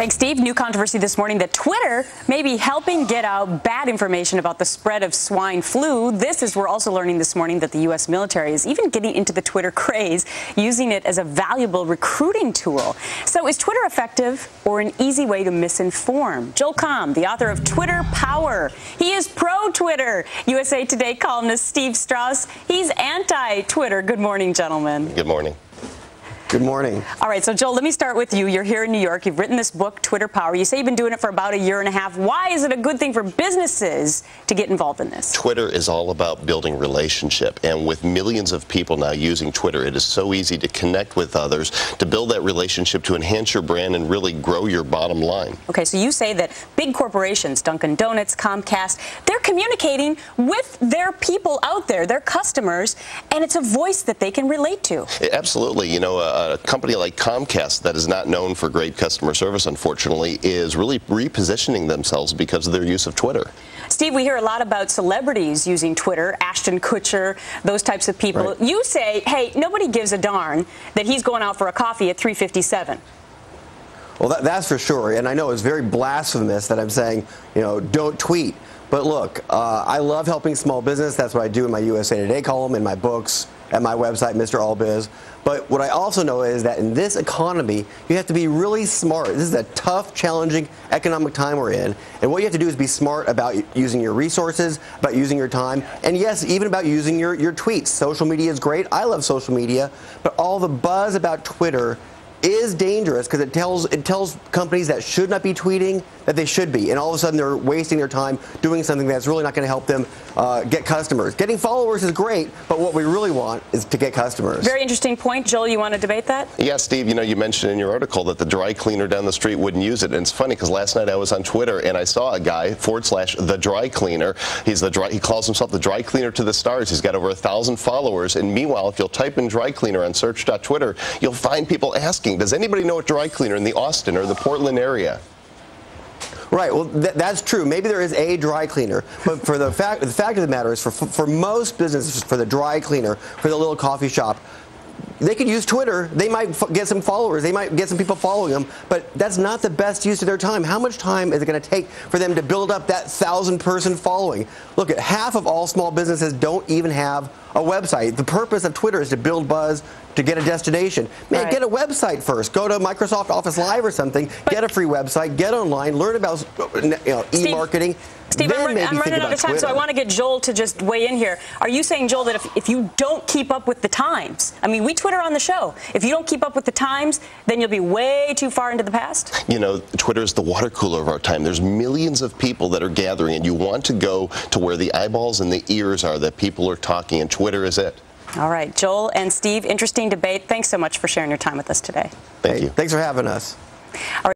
Thanks, Steve. New controversy this morning that Twitter may be helping get out bad information about the spread of swine flu. This is, we're also learning this morning that the U.S. military is even getting into the Twitter craze, using it as a valuable recruiting tool. So is Twitter effective or an easy way to misinform? Joel Comm, the author of Twitter Power. He is pro-Twitter. USA Today columnist Steve Strauss. He's anti-Twitter. Good morning, gentlemen. Good morning. Good morning. All right, so Joel, let me start with you. You're here in New York. You've written this book, Twitter Power. You say you've been doing it for about a year and a half. Why is it a good thing for businesses to get involved in this? Twitter is all about building relationship, and with millions of people now using Twitter, it is so easy to connect with others, to build that relationship, to enhance your brand and really grow your bottom line. Okay, so you say that big corporations, Dunkin' Donuts, Comcast, they're communicating with their people out there, their customers, and it's a voice that they can relate to. Absolutely. You know, a company like Comcast that is not known for great customer service, unfortunately, is really repositioning themselves because of their use of Twitter. Steve, we hear a lot about celebrities using Twitter, Ashton Kutcher, those types of people. Right. You say, hey, nobody gives a darn that he's going out for a coffee at 3:57. Well, that's for sure. And I know it's very blasphemous that I'm saying, you know, don't tweet. But look, I love helping small business. That's what I do in my USA Today column, in my books, at my website, Mr. Allbiz. But what I also know is that in this economy, you have to be really smart. This is a tough, challenging economic time we're in. And what you have to do is be smart about using your resources, about using your time, and yes, even about using your tweets. Social media is great. I love social media. But all the buzz about Twitter is dangerous because it tells companies that should not be tweeting that they should be, and all of a sudden they're wasting their time doing something that's really not going to help them get customers. Getting followers is great, but what we really want is to get customers. Very interesting point. Joel, you want to debate that? Yeah, Steve, you know, you mentioned in your article that the dry cleaner down the street wouldn't use it. And it's funny because last night I was on Twitter and I saw a guy, /the dry cleaner. He calls himself the dry cleaner to the stars. He's got over 1,000 followers. And meanwhile, if you'll type in dry cleaner on search.twitter, you'll find people asking, does anybody know a dry cleaner in the Austin or the Portland area? Right. Well, that's true. Maybe there is a dry cleaner, but for the fact of the matter is, for most businesses, for the dry cleaner, for the little coffee shop, they could use Twitter. They might get some followers. They might get some people following them, but that's not the best use of their time. How much time is it going to take for them to build up that 1,000-person following? Look, at half of all small businesses don't even have a website. The purpose of Twitter is to build buzz, to get a destination. Man, right. Get a website first. Go to Microsoft Office Live or something. Get a free website. Get online. Learn about e-marketing. Steve, I'm running out of time, Twitter. so I want to get Joel to just weigh in here. Are you saying, Joel, that if you don't keep up with the times, I mean, we Twitter on the show, if you don't keep up with the times, then you'll be way too far into the past? You know, Twitter is the water cooler of our time. There's millions of people that are gathering, and you want to go to where the eyeballs and the ears are that people are talking, and Twitter is it. All right, Joel and Steve, interesting debate. Thanks so much for sharing your time with us today. Thank you. Thanks for having us. All right.